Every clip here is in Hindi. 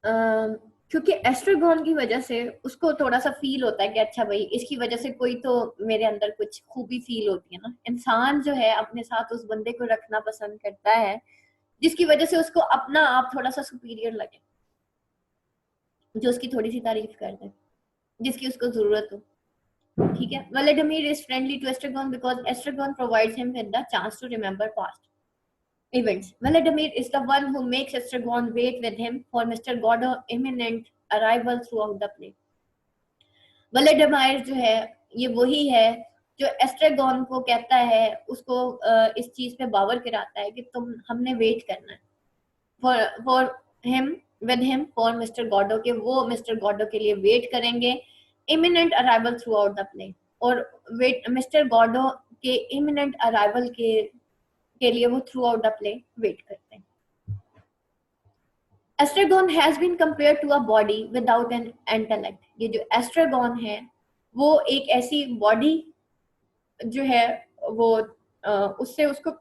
क्योंकि एस्ट्रागॉन की वजह से उसको थोड़ा सा फील होता है कि अच्छा भाई इसकी वजह से कोई तो मेरे अंदर कुछ खूबी फील होती है ना। इंसान जो है अपने साथ उस बंदे को रखना पसंद करता है जिसकी वजह से उसको अपना आप थोड़ा सा सुपीरियर लगे, जो उसकी थोड़ी सी तारीफ कर दे, जिसकी उसको जरूरत हो। ठीक है, Vladimir is friendly to Estragon because Estragon provides him with the chance to remember past events. Vladimir is the one who makes Estragon wait with him for Mr. Goddo's imminent arrival throughout the play. Vladimir जो है ये वही है जो एस्ट्रेगॉन को कहता है, उसको इस चीज पे बावर कराता है कि तुम हमने वेट करना है for him with him for mister Godot, के वो मिस्टर गॉडो के लिए वेट करेंगे imminent arrival throughout the play, और वेट मिस्टर गॉडो के इमिनेंट अराइवल के लिए वो throughout the play wait करते हैं। Estragon has been compared to a body without an intellect. ये जो एस्ट्रेगॉन है वो एक ऐसी बॉडी जो है वो उससे उसको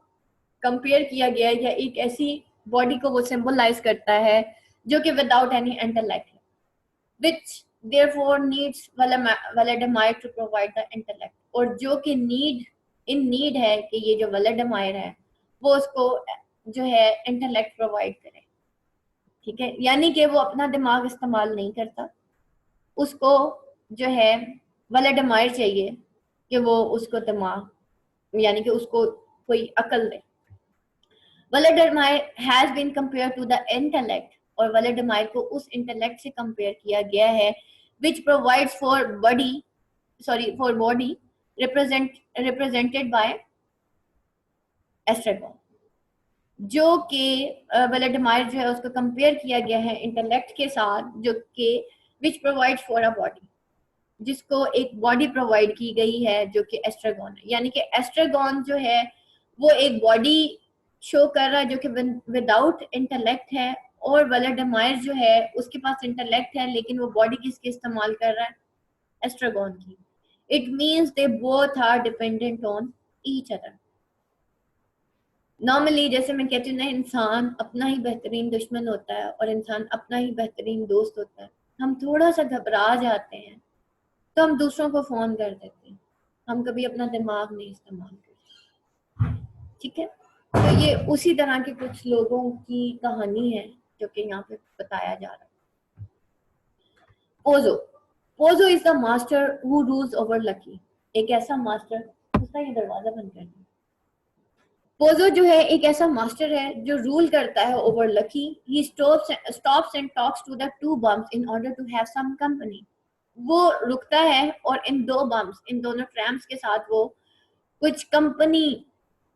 कंपेयर किया गया है, या एक ऐसी बॉडी को वो सिंबलाइज करता है जो कि विदाउट एनी इंटेलेक्ट है, which therefore needs Vladimir to provide the intellect, और जो कि नीड है कि ये जो वलेडेमायर है वो उसको जो है इंटेलेक्ट प्रोवाइड करे। ठीक है, यानी कि वो अपना दिमाग इस्तेमाल नहीं करता, उसको जो है वलेडेमायर चाहिए कि वो उसको दिमाग यानी कि उसको कोई अकल दे। Vladimir has been compare to the intellect, और वलेडेमायर को उस इंटेलेक्ट से कंपेयर किया गया है which provides for body represented by Estragon, जो कि वलेडेमायर जो है उसको कंपेयर किया गया है इंटेलेक्ट के साथ, जो कि which provide for a body, जिसको एक बॉडी प्रोवाइड की गई है जो कि एस्ट्रेगॉन है। यानी कि एस्ट्रेगॉन जो है वो एक बॉडी शो कर रहा है जो कि विदाउट इंटेलेक्ट है, और वलेडेमायर जो है उसके पास इंटेलेक्ट है लेकिन वो बॉडी किसकी इस्तेमाल कर रहा है, एस्ट्रेगॉन की। It means they both are dependent on each other. Normally जैसे मैं कहती हूँ ना, इंसान अपना ही बेहतरीन दुश्मन होता है और इंसान अपना ही बेहतरीन दोस्त होता है। हम थोड़ा सा घबरा जाते हैं तो हम दूसरों को फोन कर देते हैं, हम कभी अपना दिमाग नहीं इस्तेमाल करते। ठीक है, तो ये उसी तरह के कुछ लोगों की कहानी है जो कि यहाँ पे बताया जा रहा है। Pozzo is the master who rules over lucky. एक ऐसा मास्टर, उसका ये दरवाजा बंद कर दिया। पोजो जो है एक ऐसा मास्टर है जो रूल करता है over Lucky. He stops and talks to the two bums in order to have some company. वो रुकता है और इन दो बम्स, इन दोनों ट्रैम्प्स के साथ वो कुछ कंपनी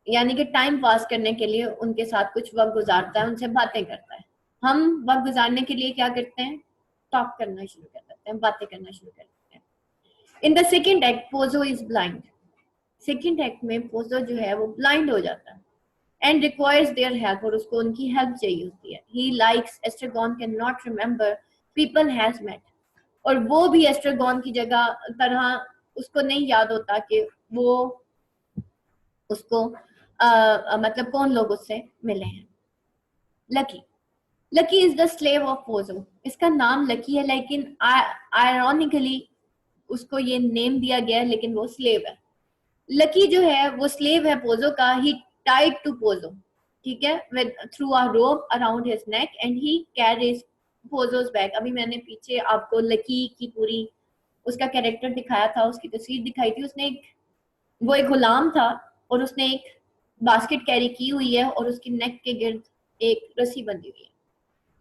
यानी कि टाइम पास करने के लिए उनके साथ कुछ वक्त गुजारता है, उनसे बातें करता है। हम वक्त गुजारने के लिए क्या करते हैं, टॉक करना शुरू कर देते हैं, बातें करना शुरू कर देते हैं। In the second act Pozzo is blind. Second act में पोजो जो है वो ब्लाइंड हो जाता है एंड रिक्वायर्स देयर हेल्प, और उसको उनकी हेल्प चाहिए होती है। He likes Estragon can not remember people has met, और वो भी एस्ट्रेगॉन की जगह तरह उसको नहीं याद होता कि वो उसको मतलब कौन लोग उससे मिले हैं। Lucky is the slave of Pozzo. इसका नाम लकी है लेकिन आयरॉनिकली उसको ये नेम दिया गया है, लेकिन वो स्लेव है। लकी जो है वो स्लेव है पोजो का। ही टाइड टू पोजो, ठीक है, with through a rope around his neck and he carries Pozzo's bag. अभी मैंने पीछे आपको लकी की पूरी उसका कैरेक्टर दिखाया था, उसकी तस्वीर दिखाई थी। उसने वो एक गुलाम था और उसने एक बास्केट कैरी की हुई है और उसकी नेक के गिर्द एक रस्सी बंधी हुई है।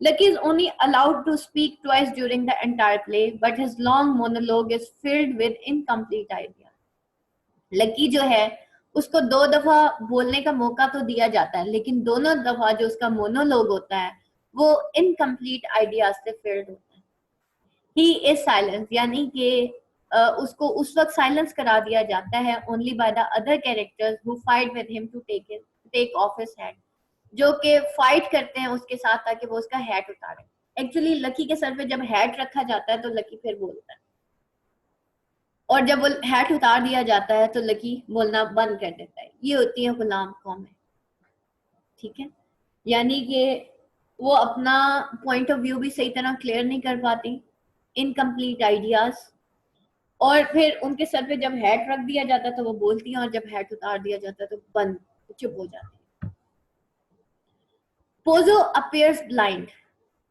Lucky is only allowed to speak twice during the entire play, but his long monologue is filled with incomplete ideas. Lucky जो है उसको 2 दफा बोलने का मौका तो दिया जाता है, लेकिन दोनों दफा जो उसका मोनोलॉग होता है वो इनकम्प्लीट आइडियाज से फिल्ड होता है। ही इज साइलेंस, यानी कि उसको उस वक्त साइलेंस करा दिया जाता है only by the other characters who fight with him to take off his head, जो कि फाइट करते हैं उसके साथ ताकि वो उसका हैट उतारे। एक्चुअली लकी के सर पे जब हैट रखा जाता है तो लकी फिर बोलता है, और जब वो हैट उतार दिया जाता है तो लकी बोलना बंद कर देता है। ये होती है गुलाम कौमें। ठीक है, यानी कि वो अपना पॉइंट ऑफ व्यू भी सही तरह क्लियर नहीं कर पाती, इनकम्प्लीट आइडियाज, और फिर उनके सर पे जब हैट रख दिया जाता है तो वो बोलती हैं, और जब हैट उतार दिया जाता है तो बंद, चुप हो जाती है। Pozzo appears blind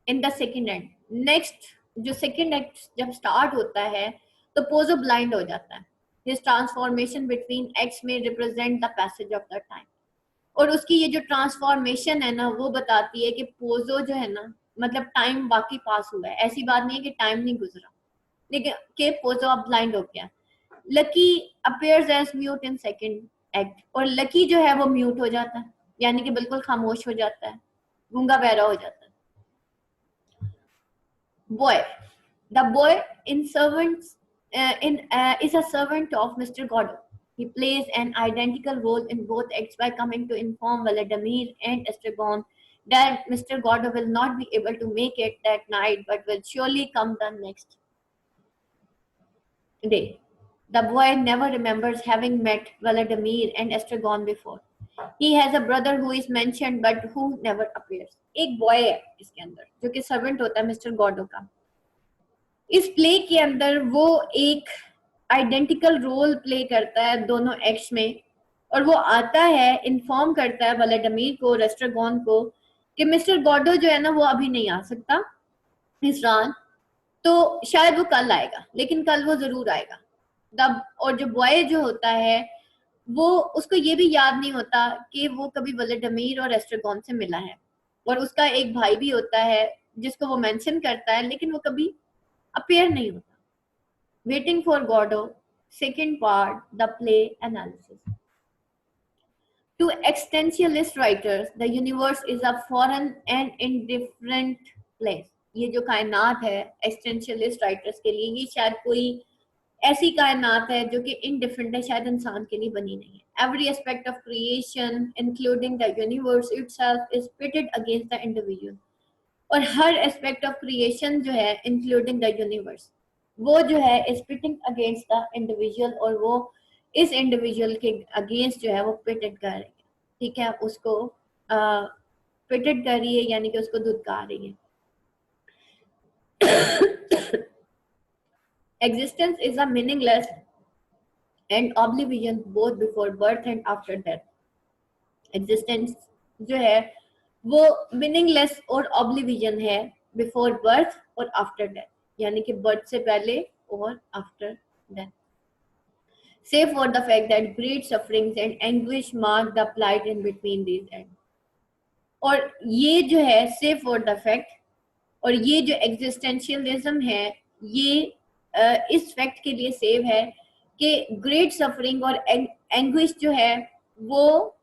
in the second act. Next जो सेकेंड एक्ट जब स्टार्ट होता है तो पोजो ब्लाइंड हो जाता है। हिज ट्रांसफॉर्मेशन बिटवीन एक्ट्स में represent the passage of the time. और उसकी ये जो ट्रांसफॉर्मेशन है ना, वो बताती है कि पोजो जो है ना, मतलब टाइम बाकी पास हुआ है, ऐसी बात नहीं है कि टाइम नहीं गुजरा, लेकिन के पोजो अब ब्लाइंड हो गया। Lucky appears as mute in second act, और लकी जो है वो म्यूट हो जाता है, यानी कि बिल्कुल खामोश हो जाता है, गूंगा बहरा हो जाता है। Boy, the boy in servants is a servant of Mr. Godot. He plays an identical role in both acts by coming to inform Vladimir and Estragon that Mr. Godot will not be able to make it that night, but will surely come the next day. The boy never remembers having met Vladimir and Estragon before. He has a brother who is mentioned but who never appears. एक boy है इसके अंदर जो कि servant होता है मिस्टर गॉडो का। इस प्ले के अंदर वो एक आइडेंटिकल रोल प्ले करता है दोनों एक्ट्स में, और वो आता है, इन्फॉर्म करता है व्लादिमीर को, रेस्ट्रागोन को, कि मिस्टर गॉडो जो है ना वो अभी नहीं आ सकता इस रात, तो शायद वो कल आएगा, लेकिन कल वो जरूर आएगा। तब और जो बॉय जो होता है वो, उसको ये भी याद नहीं होता कि वो कभी व्लादिमीर और रेस्ट्रागोन से मिला है, और उसका एक भाई भी होता है जिसको वो मेंशन करता है, लेकिन वो कभी अपीयर नहीं होता। Waiting for Godot, second part, the play analysis. To existentialist writers, the universe is a foreign and indifferent place. ये जो कायनात है existentialist writers के लिए, ये शायद कोई ऐसी कायनात है जो कि indifferent है, शायद इंसान के लिए बनी नहीं है। Every aspect of creation, including the universe itself, is pitted against the individual. और हर एस्पेक्ट ऑफ क्रिएशन जो है इंक्लूडिंग द यूनिवर्स, वो जो है स्पिटिंग अगेंस्ट द इंडिविजुअल, और वो इस इंडिविजुअल के अगेंस्ट जो है वो पिटेड कर रही है, ठीक है, उसको पिटेड कर रही है, यानी कि उसको धुतकार रही है। Existence is a meaningless and oblivion both before birth and after death. Existence जो है वो मीनिंगलेस और ऑब्लिविजन है बिफोर बर्थ और आफ्टर डेथ, यानी कि बर्थ से पहले और after death. Save for the fact that great sufferings and anguish mark the plight in between these ends. और ये जो है सेव फॉर द फैक्ट, और ये जो एग्जिस्टेंशियलिज्म है ये इस फैक्ट के लिए सेव है कि ग्रेट सफरिंग और एंग्विश जो है वो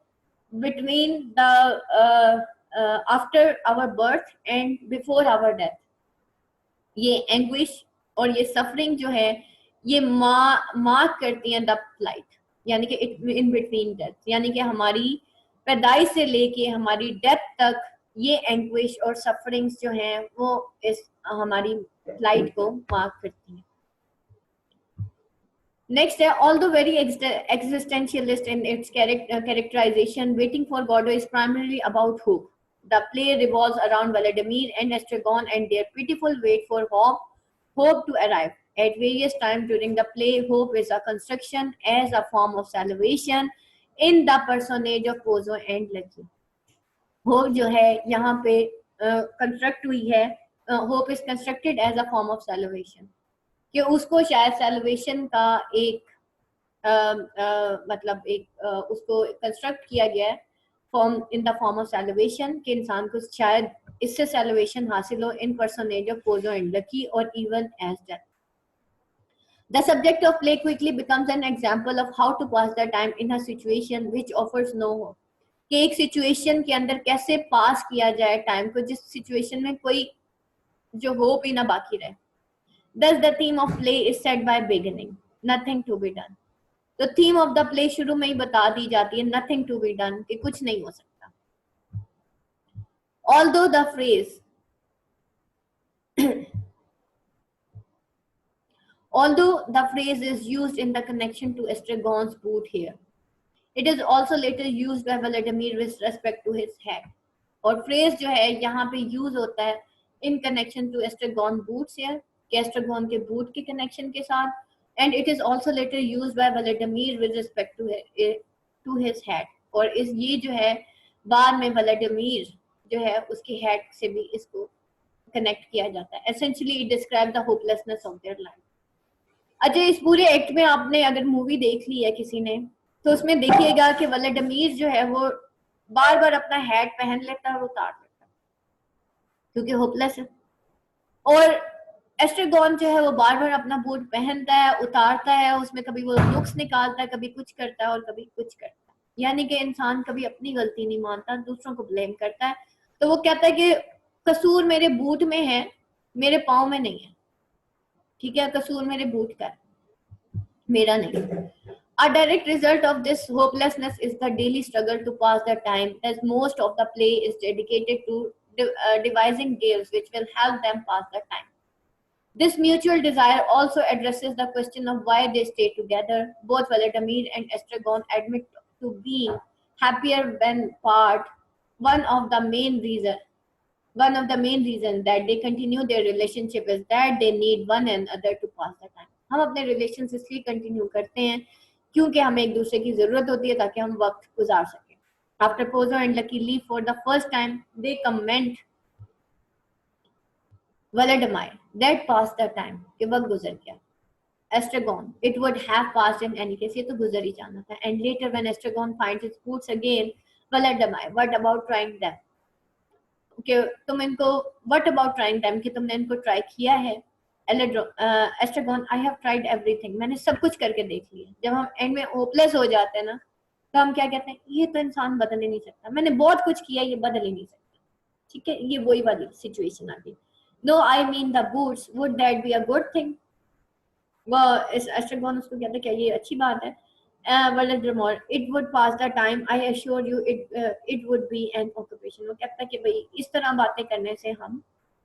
between the after our birth and before our death, ये एंग्विश और ये सफरिंग जो है ये मार्क करती हैं द फ्लाइट, यानी कि इन बिटवीन डेथ, यानी कि हमारी पैदाइश से लेके हमारी डेथ तक ये एंग्विश और सफरिंग्स जो हैं वो इस हमारी फ्लाइट को मार्क करती हैं। नेक्स्ट है, although very existentialist in its characterization, Waiting for Godot is primarily about hope. The play revolves around Vladimir and Estragon and their pitiful wait for hope to arrive. At various times during the play, hope is a construction as a form of salvation in the personage of Pozo and Lucky. Hope जो है यहाँ पे construct हुई है, hope is constructed as a form of salvation, कि उसको शायद सेलिब्रेशन का एक मतलब एक उसको कंस्ट्रक्ट किया गया है form in the form of celebration, कि इंसान को शायद इससे सेलिब्रेशन हासिल हो in personage of Pozzo and Lucky और even as death. The subject of play quickly becomes an example of how to pass the time in a situation which offers no hope. कि एक सिचुएशन के अंदर कैसे पास किया जाए टाइम को जिस सिचुएशन में कोई जो होप ही ना बाकी रहे। Thus the theme of play is set by beginning, nothing to be done. तो theme of the play शुरू में ही बता दी जाती है, nothing to be done, कि कुछ नहीं हो सकता। Although the phrase although the phrase is used in the connection to Estragon's boot here, it is also later used by Vladimir with respect to his head. और फ्रेज जो है यहाँ पे यूज होता है in connection to Estragon boots here, कि एस्ट्रागॉन के बूट के कनेक्शन के साथ, and it is also later use by Vladimir with respect to his head, और इस ये जो है बाद में व्लादिमीर जो है उसके हेड से भी इसको कनेक्ट किया जाता है. Essentially it describe the hopelessness of their life. अच्छा, इस पूरे एक्ट में आपने अगर मूवी देख ली है किसी ने, तो उसमें देखिएगा कि व्लादिमीर जो है वो बार बार अपना हैट पहन लेता है और उतार लेता है क्योंकि होपलेस है, और एस्ट्रागॉन जो है वो बार बार अपना बूट पहनता है, उतारता है, उसमें कभी वो नुक्स निकालता है, कभी कुछ करता है और कभी कुछ करता है. यानी कि इंसान कभी अपनी गलती नहीं मानता, दूसरों को ब्लेम करता है. तो वो कहता है कि कसूर मेरे बूट में है, मेरे पाँव में नहीं है. ठीक है, कसूर मेरे बूट का है, मेरा नहीं. A direct result of this hopelessness is the daily struggle to pass the time, as most of the play is dedicated to devising games which will help them pass the time. This mutual desire also addresses the question of why they stay together. Both Vladimir and Estragon admit to being happier when part. One of the main reasons that they continue their relationship is that they need one another to pass the time. हम अपने रिलेशन इसलिए कंटिन्यू करते हैं क्योंकि हमें एक दूसरे की जरूरत होती है ताकि हम वक्त गुजार सकें. After Pozo and Lucky leave for the first time, they comment Vladimir that passed the time, कि वक्त गुजर गया. Estragon, it would have passed in any case, ये तो गुजर ही जाना था. And later when Estragon finds his boots again, Vladimir, what about trying them? कि तुम इनको what about trying them, कि तुमने इनको ट्राई किया है. एस्ट्रागॉन, आई हैव ट्राइड एवरीथिंग, मैंने सब कुछ करके देख लिया. जब हम एंड में होपलेस हो जाते हैं ना, तो हम क्या कहते हैं, ये तो इंसान बदल ही नहीं सकता, मैंने बहुत कुछ किया, ये बदल ही नहीं सकता. ठीक है, ये वही वाली सिचुएशन आ गई. No I mean the boots, would that be a good thing. वो एस्ट्रागॉन उसको कहता है क्या ये अच्छी बात है. Voldemort, it would pass the time. I assure you, it would be an occupation. वो कहता है कि भाई इस तरह बातें करने से हम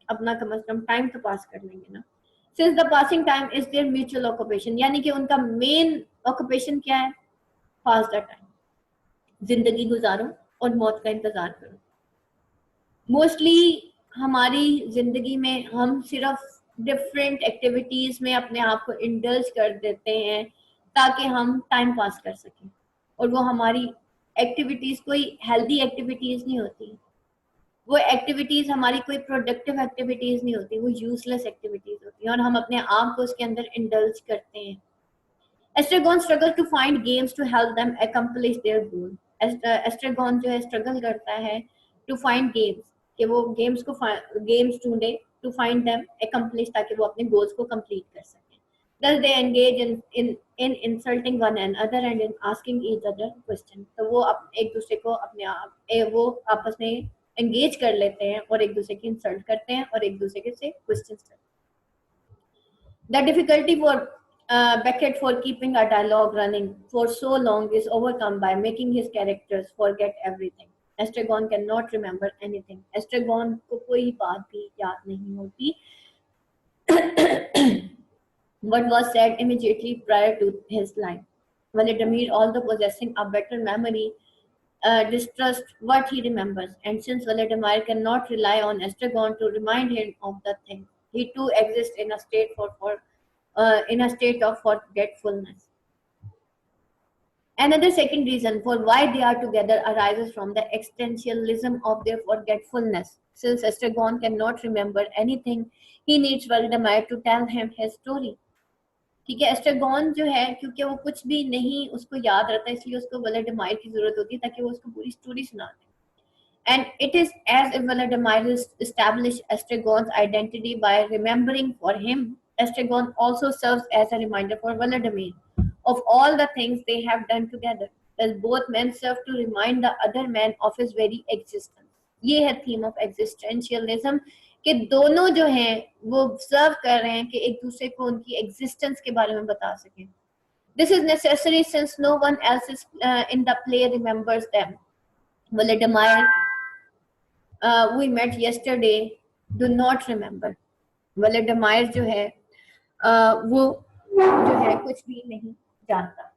अपना कम से कम टाइम तो पास कर लेंगे ना. Since the passing time is their mutual occupation, यानी कि उनका मेन ऑक्यूपेशन क्या है, पास द टाइम, जिंदगी गुजारो और मौत का इंतजार करो. मोस्टली हमारी जिंदगी में हम सिर्फ डिफरेंट एक्टिविटीज में अपने आप को इंडल्ज कर देते हैं ताकि हम टाइम पास कर सकें, और वो हमारी एक्टिविटीज कोई हेल्दी एक्टिविटीज नहीं होती, वो एक्टिविटीज हमारी कोई प्रोडक्टिव एक्टिविटीज नहीं होती, वो यूजलेस एक्टिविटीज होती हैं और हम अपने आप को उसके अंदर इंडल्ज करते हैं. Estragon struggle to find games to help them accomplish their goal. Estragon जो है स्ट्रगल करता है टू फाइंड गेम्स, कि वो गेम्स ढूंढे, टू फाइंड देम अकम्प्लिश, ताकि वो अपने गोल्स को कंप्लीट कर सकें. Thus they engage in insulting one another and in asking each other question. तो वो एक दूसरे को अपने आप वो आपस में एंगेज कर लेते हैं और एक दूसरे की इंसल्ट करते हैं और एक दूसरे के से क्वेश्चंस करते हैं. The difficulty for Beckett for keeping a dialogue running for so long is overcome by making his characters forget everything. Estragon cannot remember anything. Estragon को कोई बात भी याद नहीं होती what was said immediately prior to his line. Vladimir, although possessing a better memory, distrusts what he remembers, and since Vladimir cannot rely on Estragon to remind him of the thing, he too exists in a state of forgetfulness. Another second reason for why they are together arises from the existentialism of their forgetfulness. Since Estragon cannot remember anything, he needs Vladimir to tell him his story. ठीक है, एस्ट्रागॉन जो है क्योंकि वो कुछ भी नहीं उसको याद रहता है, इसलिए उसको व्लादिमीर की जरूरत होती है ताकि वो उसको पूरी स्टोरी सुना दे. And it is as if Vladimir established Estragon's identity by remembering for him. Estragon also serves as a reminder for Vladimir of all the things they have done together, as both men serve to remind the other man of his very existence. ये है theme of existentialism, कि दोनों जो हैं वो सर्व कर रहे हैं कि एक दूसरे को उनकी एग्जिस्टेंस के बारे में बता सकें. This is necessary since no one else is in the play remembers them. Vladimir, we met yesterday, do not remember. Vladimir जो है वो जो है कुछ भी नहीं जानता.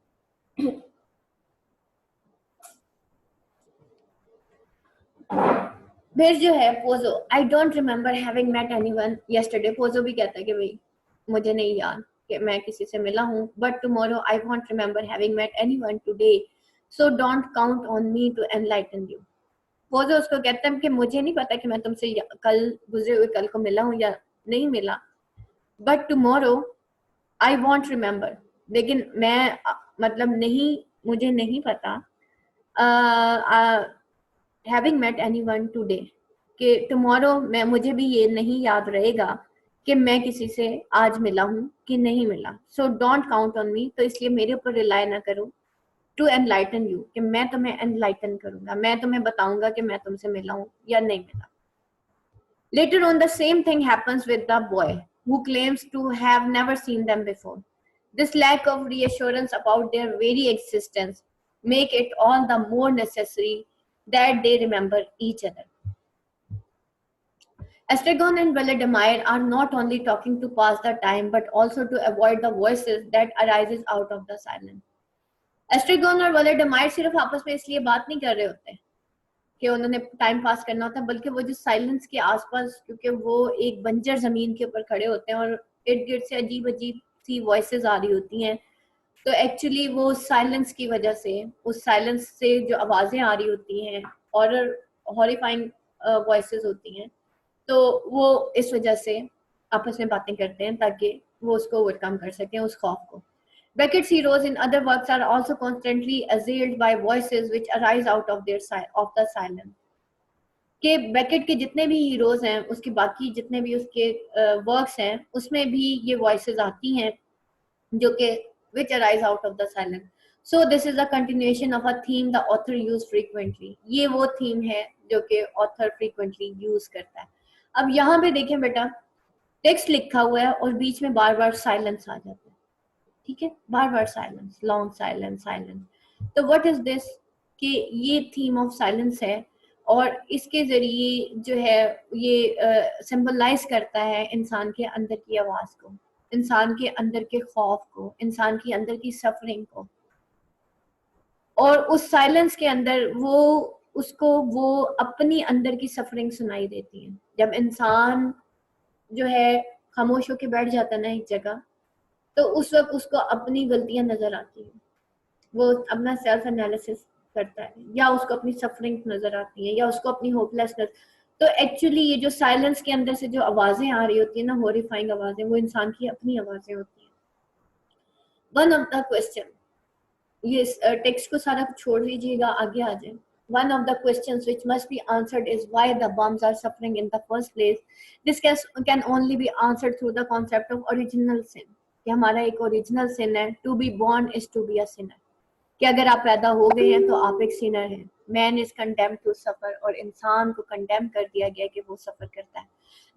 फिर जो है Pozzo, I don't remember having met anyone yesterday, Pozzo भी कहता है कि भाई मुझे नहीं याद कि मैं किसी से मिला हूँ, but tomorrow I won't remember having met anyone today, so don't count on me to enlighten you. Pozzo उसको कहता है कि मुझे नहीं पता कि मैं तुमसे कल गुजरे हुए कल को मिला हूँ या नहीं मिला, but tomorrow I won't remember, लेकिन मैं मतलब नहीं, मुझे नहीं पता हैविंग मेट एनीवन टुडे, कि टुमारो मैं मुझे भी ये नहीं याद रहेगा कि मैं किसी से आज मिला हूँ कि नहीं मिला, सो डोंट काउंट ऑन मी, तो इसलिए मेरे ऊपर रिलाई ना करो, टू एनलाइटन यू, कि मैं तुम्हें एनलाइटन करूंगा, मैं तुम्हें बताऊंगा कि मैं तुमसे मिला हूँ या नहीं मिला। Later on, the same thing happens with the boy who claims to have never seen them before. This lack of reassurance about their very existence make it all the more necessary that they remember each other. Estragon and Vladimir are not only talking to pass the time but also to avoid the voices that arises out of the silence. Estragon और वलेडेमाइर सिर्फ आपस में इसलिए बात नहीं कर रहे होते कि उन्होंने टाइम पास करना होता है, बल्कि वो जो साइलेंस के आसपास, क्योंकि वो एक बंजर जमीन के ऊपर खड़े होते हैं और इर्द गिर्द से अजीब अजीब सी वॉइसेस आ रही होती हैं, तो एक्चुअली वो साइलेंस की वजह से, उस साइलेंस से जो आवाजें आ रही होती हैं और हॉरिफाइंग वॉइसेस होती हैं, तो वो इस वजह से आपस में बातें करते हैं ताकि वो उसको ओवरकम कर सकें, उस खौफ को। Beckett's heroes in other works are also constantly assailed by voices which arise out of the silence. कि बेकेट के जितने भी हीरोज हैं, उसके बाकी जितने भी उसके वर्क्स हैं, उसमें भी ये वॉइसेस आती हैं जो कि which arise out of the silence. So this is a continuation of a theme the author used frequently. ये वो थीम है जो कि ऑथर frequently यूज करता है। अब यहाँ पे देखें बेटा, टेक्स्ट लिखा हुआ है और बीच में बार बार साइलेंस आ जाता है, ठीक है, बार बार साइलेंस, लॉन्ग साइलेंस, साइलेंस। तो व्हाट इज दिस, कि ये थीम ऑफ साइलेंस है और इसके जरिए जो है ये सिंबलाइज करता है इंसान के अंदर की आवाज को, इंसान के अंदर के खौफ को, इंसान के अंदर की सफरिंग को, और उस साइलेंस के अंदर वो उसको वो अपनी अंदर की सफरिंग सुनाई देती है। जब इंसान जो है खामोश होकर बैठ जाता है ना एक जगह, तो उस वक्त उसको अपनी गलतियां नजर आती हैं, वो अपना सेल्फ एनालिसिस करता है, या उसको अपनी सफरिंग नजर आती है, या उसको अपनी होपलेसनेस। तो एक्चुअली ये जो साइलेंस के अंदर से जो आवाजें आ रही होती है ना, हॉरिफाइंग आवाजें, वो इंसान की अपनी आवाजें होती हैं। वन ऑफ द क्वेश्चन, ये टेक्स्ट को सारा छोड़ दीजिएगा, आगे आ जाए। One of the questions which must be answered is why the bums are suffering in the first place. This can only be answered through the concept of original sin. कि हमारा एक ओरिजिनल सिन है, to be born is to be a sinner, कि अगर आप पैदा हो गए हैं तो आप एक सिनर हैं। Man is condemned to suffer, और इंसान को कंडेम कर दिया गया कि वो सफर करता है।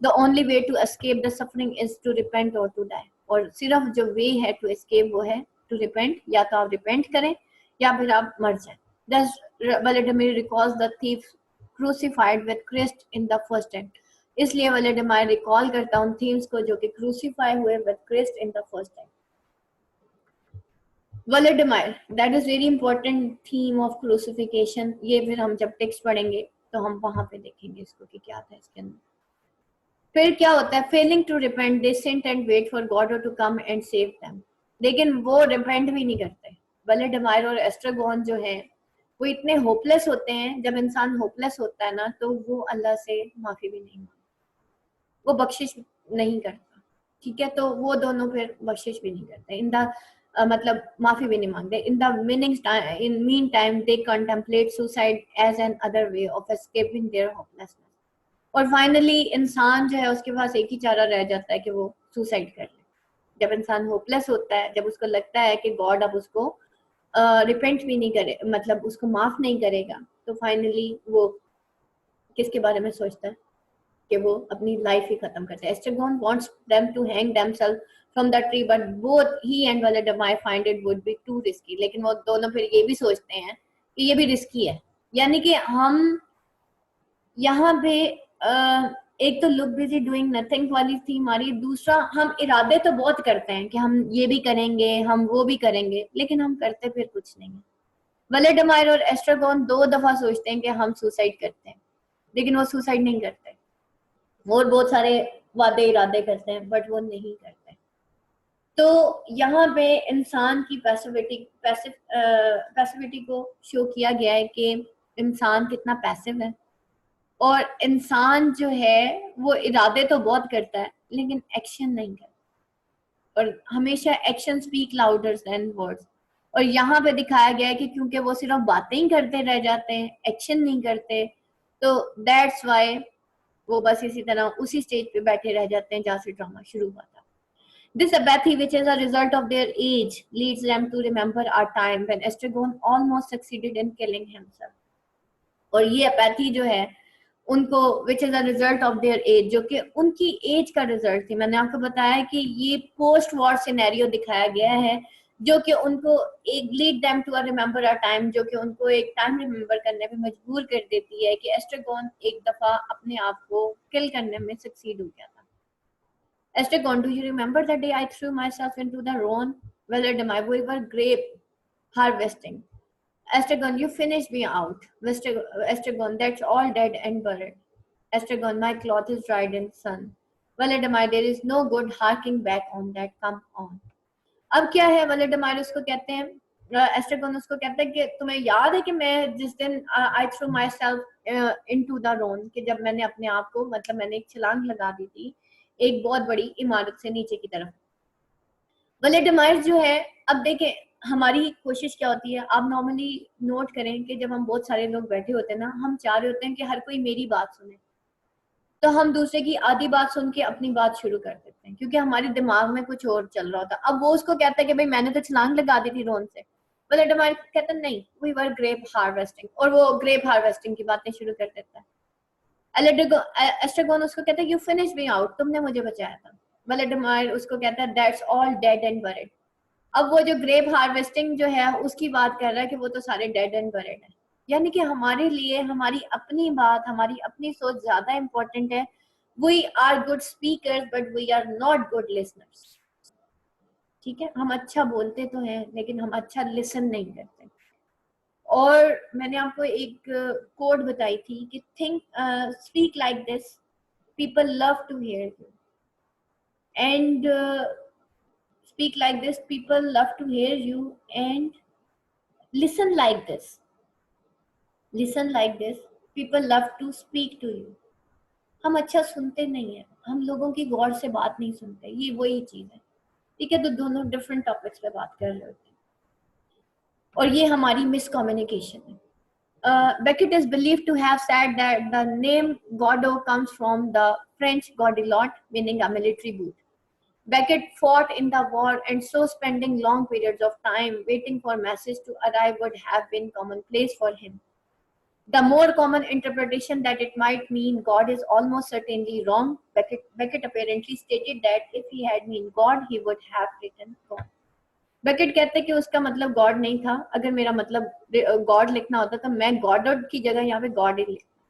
The only way to escape the suffering is to repent और टू डाई, और सिर्फ जो वे है टू एस्केप वो है टू रिपेंट, या तो आप रिपेंट करें या फिर आप मर जाए। Thus, Vladimir recalls the thief crucified with Christ in the first act. इसलिए वलेडिमायर रिकॉल करता उन थीम्स को जो कि क्रूसीफाई हुए with Christ in the first time. Vladimir, that is very important theme of crucifixion. ये फिर हम जब टेक्स्ट पढ़ेंगे तो हम वहां पे देखेंगे इसको कि क्या था इसके अंदर। फिर क्या होता है, failing to repent they sin and wait for God to come and save them, लेकिन वो रिपेंट भी नहीं करते। वलेडिमायर और एस्ट्रागोन जो है वो इतने होपलेस होते हैं, जब इंसान होपलेस होता है ना तो वो अल्लाह से माफी भी नहीं मांगता, वो बख्शिश नहीं करता, ठीक है, तो वो दोनों फिर बख्शिश भी नहीं करते, इन द मतलब माफी भी नहीं मांगते। In meantime they contemplate suicide as another way of escaping their hopelessness, और फाइनली इंसान जो है उसके पास एक ही चारा रह जाता है कि वो सुसाइड कर ले। जब इंसान होपलेस होता है, जब उसको लगता है कि गॉड अब उसको रिपेंट भी नहीं करे, मतलब उसको माफ नहीं करेगा, तो फाइनली वो किसके बारे में सोचता है कि वो अपनी लाइफ ही खत्म करता है। Estragon wants them to hang themselves from the tree, but both he and Vladimir find it would be too risky. लेकिन वो दोनों फिर ये भी सोचते हैं कि ये भी रिस्की है, यानी कि हम यहाँ पे एक तो लुक बिजी डूइंग नथिंग वाली थी हमारी, दूसरा हम इरादे तो बहुत करते हैं कि हम ये भी करेंगे, हम वो भी करेंगे, लेकिन हम करते फिर कुछ नहीं है। वलेडिमायर और एस्ट्रागोन 2 दफा सोचते हैं कि हम सुसाइड करते हैं, लेकिन वो सुसाइड नहीं करते, और बहुत सारे वादे इरादे करते हैं बट वो नहीं करते। तो यहाँ पे इंसान की पैसिविटी को शो किया गया है कि इंसान कितना पैसिव है, और इंसान जो है वो इरादे तो बहुत करता है लेकिन एक्शन नहीं करता, और हमेशा action speak louder than words. और यहाँ पे दिखाया गया है कि क्योंकि वो सिर्फ बातें ही करते रह जाते हैं, एक्शन नहीं करते, तो दैट्स वाई वो बस इसी तरह उसी स्टेज पे बैठे रह जाते हैं जहाँ से ड्रामा शुरू हुआ था। This apathy, which is a result of their age, leads them to remember a time when Estragon almost succeeded in killing himself. और ये apathy जो है उनको which is a result of their age, जो कि उनकी एज का रिजल्ट थी। मैंने आपको बताया कि ये पोस्ट वॉर सिनेरियो दिखाया गया है जो कि उनको एक lead them to remember a time, जो कि उनको एक टाइम रिमेम्बर करने पे मजबूर कर देती है कि एस्ट्रागॉन एक दफा अपने आप को किल करने में सक्सीड हो गया था। Estragon, do you remember the day I threw myself into the Rhone? Well, we were grape harvesting. Estragon, you finished me out. Estragon, that's all dead and buried. Estragon, my cloth is dried in sun. Valadimir, there is no good harking back on that. Come on. अब क्या है, वलेडिमायर उसको कहते हैं, एस्ट्रागोन उसको कहता है कि तुम्हें याद है कि मैं जिस दिन I threw myself into the Rhone, कि जब मैंने अपने आप को, मतलब मैंने एक छलांग लगा दी थी एक बहुत बड़ी इमारत से नीचे की तरफ। वलेडिमायर जो है, अब देखें हमारी कोशिश क्या होती है, आप नॉर्मली नोट करें कि जब हम बहुत सारे लोग बैठे होते हैं ना, हम चाह रहे होते हैं कि हर कोई मेरी बात सुने, तो हम दूसरे की आधी बात सुन के अपनी बात शुरू कर देते हैं क्योंकि हमारे दिमाग में कुछ और चल रहा होता। अब वो उसको कहता है कि भाई मैंने तो छलांग लगा दी थी रोन से, वलेडिमायर कहता है नहीं, वी वर ग्रेप हार्वेस्टिंग, और वो ग्रेप हार्वेस्टिंग की बातें शुरू कर देता है। एस्ट्रागोन उसको कहता है यू फिनिश मी आउट, तुमने मुझे बचाया था। वलेडिमायर उसको कहता है that's all dead and buried. अब वो जो ग्रेप हार्वेस्टिंग जो है उसकी बात कर रहा है कि वो तो सारे डेड एंड बरेड है, यानी कि हमारे लिए हमारी अपनी बात, हमारी अपनी सोच ज्यादा इंपॉर्टेंट है। We are good speakers but we are not good listeners. ठीक है, हम अच्छा बोलते तो हैं लेकिन हम अच्छा लिसन नहीं करते। और मैंने आपको एक कोड बताई थी कि think speak like this, people love to hear you, and speak like this, people love to hear you, and listen like this, listen like this, people love to speak to you। हम अच्छा सुनते नहीं है, हम लोगों की गौर से बात नहीं सुनते, ये वही चीज है। ठीक है, तो दोनों डिफरेंट टॉपिक्स पे बात कर रहे होते हैं और ये हमारी मिसकम्युनिकेशन है। Beckett is believed to have said that the name Gordo comes from the French Gaudelot, meaning a military boot. Beckett fought in the war, and so spending long periods of time waiting for message to arrive would have been commonplace for him. The more common interpretation that it might mean God is almost certainly wrong. Beckett apparently stated that if he had meant God, he would have written God. Beckett कहते हैं कि उसका मतलब गॉड नहीं था, अगर मेरा मतलब गॉड लिखना होता तो मैं गॉड की जगह यहाँ पे गॉड ही लिखता।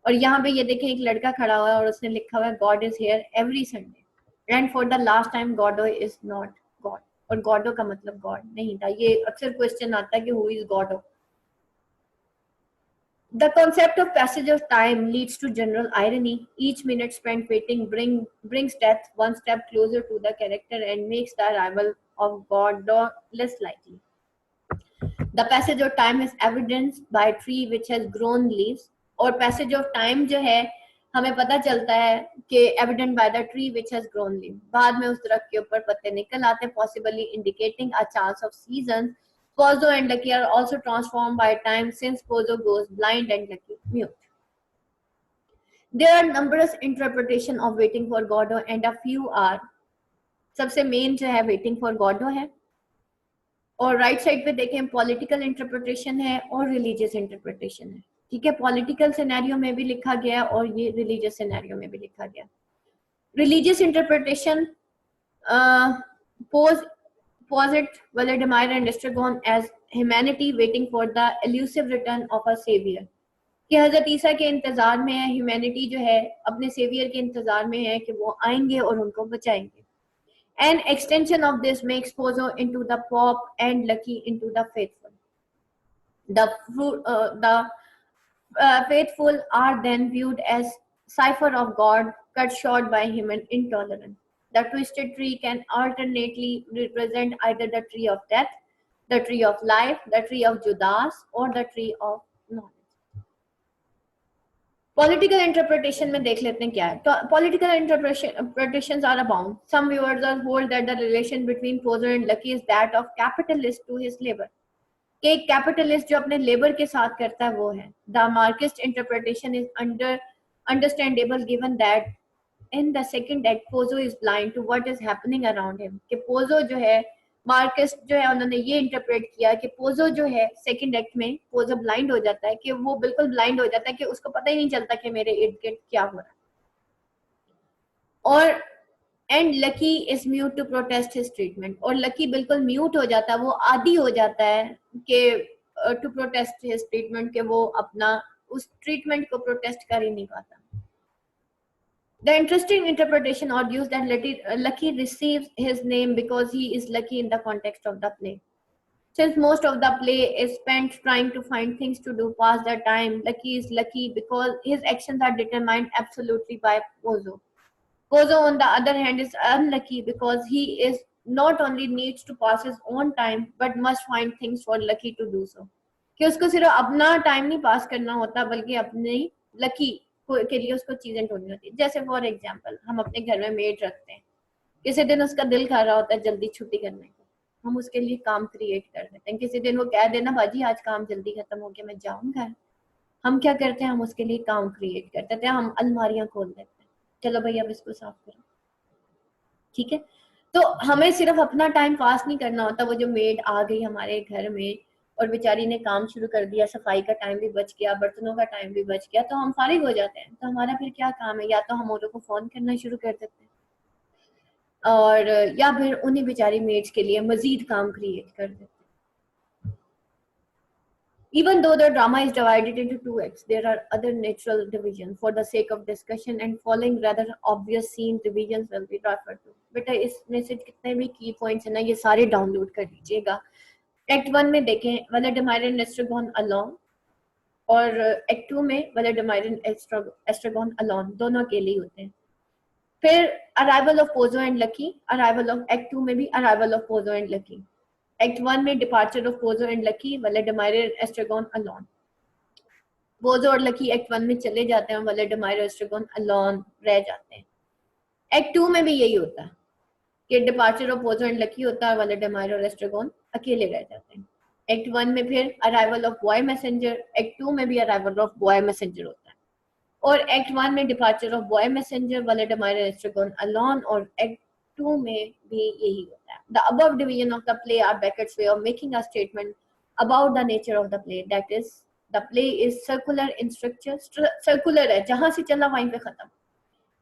और यहाँ पे ये देखें एक लड़का खड़ा हुआ है और उसने लिखा हुआ है God is here every Sunday, and for the last time Godot is not God, और गॉडो का मतलब गॉड नहीं था। ये अक्सर क्वेश्चन आता है कि who is Godot. The concept of passage of time leads to general irony. Each minute spent waiting brings death one step closer to the character and makes the arrival of God less likely. The passage of time is evidenced by a tree which has grown leaves. और passage of time जो है हमें पता चलता है कि evident by the tree which has grown leaves, बाद में उस दरख्त के ऊपर पत्ते निकल आते हैं, possibly indicating a chance of seasons. Pozo and Lucky are also transformed by time since Pozo goes blind and Lucky mute. There are numerous interpretations of waiting for Godot and a few are, सबसे मेन जो है waiting for Godot है, और राइट साइड पे देखें पॉलिटिकल इंटरप्रिटेशन है और रिलीजियस इंटरप्रिटेशन है। ठीक है, पॉलिटिकल सिनेरियो में भी लिखा गया और ये रिलीजियस सिनेरियो में भी लिखा गया। Religious interpretation posit Valdemar and Estragon as humanity waiting for the elusive return of a savior, कि हजरत ईसा के इंतजार में है, ह्यूमैनिटी जो है अपने सेवियर के इंतजार में है कि वो आएंगे और उनको बचाएंगे। An extension of this makes Pozo into the Pope and Lucky into the faithful. The faithful are then viewed as cipher of God cut short by human intolerance. The twisted tree can alternately represent either the tree of death, the tree of life, the tree of Judas, or the tree of knowledge. Political interpretation में देख लेते हैं क्या है. Political interpretations are abound. Some viewers hold that the relation between Poser and Lucky is that of capitalist to his labor. कि एक कैपिटलिस्ट जो अपने लेबर के साथ करता है वो है. The Marxist interpretation is understandable given that in the second act Pozzo is blind to what is happening around him. कि पोजो जो है, मार्क्सिस्ट जो है उन्होंने ये इंटरप्रेट किया कि पोजो जो है सेकंड एक्ट में पोजो ब्लाइंड हो जाता है, कि वो बिल्कुल ब्लाइंड हो जाता है कि उसको पता ही नहीं चलता कि मेरे इर्द गिर्द क्या हो रहा है. और and Lucky is mute to protest his treatment. और लकी बिल्कुल म्यूट हो जाता है, वो आदी हो जाता है कि टू प्रोटेस्ट हिज ट्रीटमेंट, कि वो अपना उस ट्रीटमेंट को प्रोटेस्ट कर ही नहीं पाता. The interesting interpretation argues that Lucky receives his name because he is lucky in the context of the play. Since most of the play is spent trying to find things to do pass the time, Lucky is lucky because his actions are determined absolutely by Pozo. Pozo, on the other hand, is unlucky because he is not only needs to pass his own time but must find things for Lucky to do so. कि उसको सिर्फ अपना टाइम नहीं पास करना होता बल्कि अपनी लकी के लिए उसको चीजें ढूंढनी होती है. जैसे फॉर एग्जांपल हम अपने घर में मेड रखते हैं, किसी दिन उसका दिल कर रहा होता है जल्दी छुट्टी करने को, हम उसके लिए काम क्रिएट कर देते हैं. किसी दिन वो कह देना बाजी आज काम जल्दी खत्म हो गया मैं जाऊंगा, हम क्या करते हैं, हम उसके लिए काम क्रिएट कर देते हैं. हम अलमारियां खोल देते हैं, चलो भैया अब इसको साफ करो, ठीक है. तो हमें सिर्फ अपना टाइम पास नहीं करना होता. वो जो मेड आ गई हमारे घर में और बेचारी ने काम शुरू कर दिया, सफाई का टाइम भी बच गया, बर्तनों का टाइम भी बच गया, तो हम फारिग हो जाते हैं. तो हमारा फिर क्या काम है, या तो हम औरों को फोन करना शुरू कर देते हैं और या फिर उन्हीं बेचारी मेड्स के लिए मजीद काम क्रिएट कर देते हैं. Even though the drama is divided into two acts, there are other natural divisions. For the sake of discussion and following rather obvious scene divisions will be referred to. बेटा इसमें से जितने भी की पॉइंट्स है ना ये सारे डाउनलोड कर लीजिएगा. एक्ट 1 में देखें वलाडिमायर एंड एस्ट्रागॉन अलोन, और एक्ट 2 में वलाडिमायर एंड एस्ट्रागॉन अलोन, दोनों अकेले ही होते हैं. फिर arrival of Pozzo and Lucky, arrival of act 2 में भी arrival of Pozzo and Lucky. Act 1 में departure of Pozzo and Lucky, Vladimir and Estragon alone. Pozzo और लकी एक्ट 1 में चले जाते हैं, वलाडिमायर और एस्ट्रागॉन अलोन रह जाते हैं. एक्ट 2 में भी यही होता है कि departure of Pozzo and lucky होता है, वलाडिमायर और एस्ट्रागॉन अकेले रह जाते हैं. एक्ट 1 में फिर arrival of boy messenger, act 2 में भी अराइवल ऑफ बॉय मैसेंजर होता है. और एक्ट 1 में डिपार्चर ऑफ बॉय मैसेंजर, वलाडिमायर और एस्ट्रागॉन अलोन, और एक्ट 2 में भी यही होता है. The above division of the play are Beckett's way of making a statement about the nature of the play. That is, the play is circular in structure. Circular है, जहां से चला वहीं पे खत्म.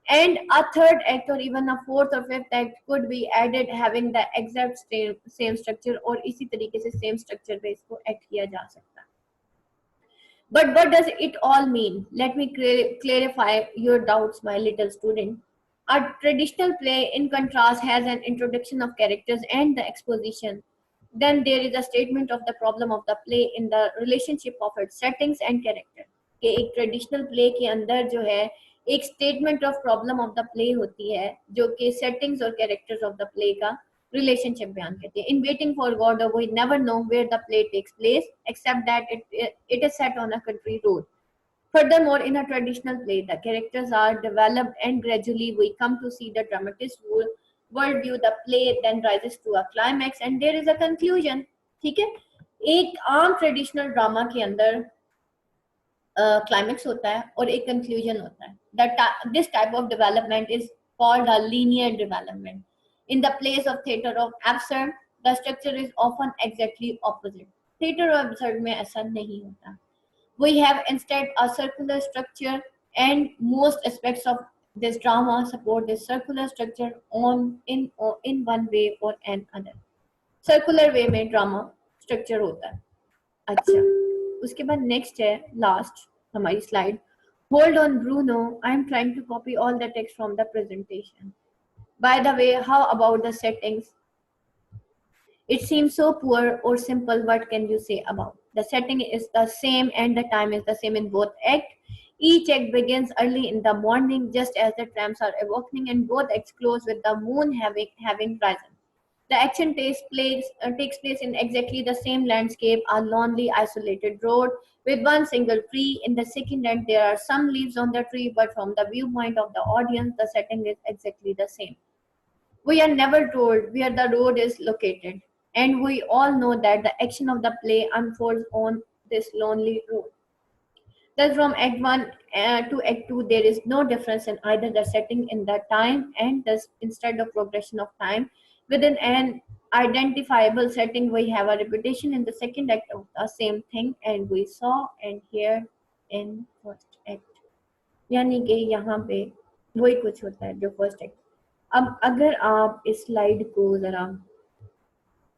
And a third act or even a fourth or fifth act could be added having the exact same structure, और इसी तरीके से same structure पे इसको act किया जा सकता है. But what does it all mean? Let me clarify your doubts, my little student. A traditional play, in contrast, has an introduction of characters and the exposition. Then there is a statement of the problem of the play in the relationship of its settings and character. कि एक ट्रेडिशनल प्ले के अंदर जो है एक statement of problem of the play होती है जो कि सेटिंग्स और कैरेक्टर्स ऑफ द प्ले का रिलेशनशिप बयान करती है. In waiting for God we never know where the play takes place except that it is set on a country road. Furthermore, in a traditional play, the characters are developed and gradually we come to see the dramatist worldview. The play then rises to a climax and there is a conclusion. ठीक है, एक आम ट्रेडिशनल ड्रामा के अंदर क्लाइमेक्स होता है और एक कंक्लूजन होता है. This type of development is called a linear development. In the plays of theatre of absurd, the structure is often exactly opposite. Theatre of absurd में ऐसा नहीं होता. We have instead a circular structure and most aspects of this drama support this circular structure in one way or another. Circular way में drama structure होता है. अच्छा, उसके बाद next है last हमारी slide. Hold on Bruno, I am trying to copy all the text from the presentation. By the way, how about the settings? It seems so poor or simple. What can you say about? The setting is the same and the time is the same in both acts. Each act begins early in the morning, just as the trams are awakening, and both acts close with the moon having risen. The action takes place in exactly the same landscape, a lonely, isolated road with one single tree. In the second act, there are some leaves on the tree, but from the viewpoint of the audience, the setting is exactly the same. We are never told where the road is located, and we all know that the action of the play unfolds on this lonely road. Thus, from Act 1 to Act 2, there is no difference in either the setting in the time and thus instead of progression of time. Within an identifiable setting, we have a repetition in the second act of the same thing and we saw and hear in first act. यानी कि यहाँ पे वही कुछ होता है जो फर्स्ट एक्ट। अब अगर आप इस स्लाइड को जरा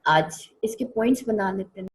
आज इसके पॉइंट्स बना लेते हैं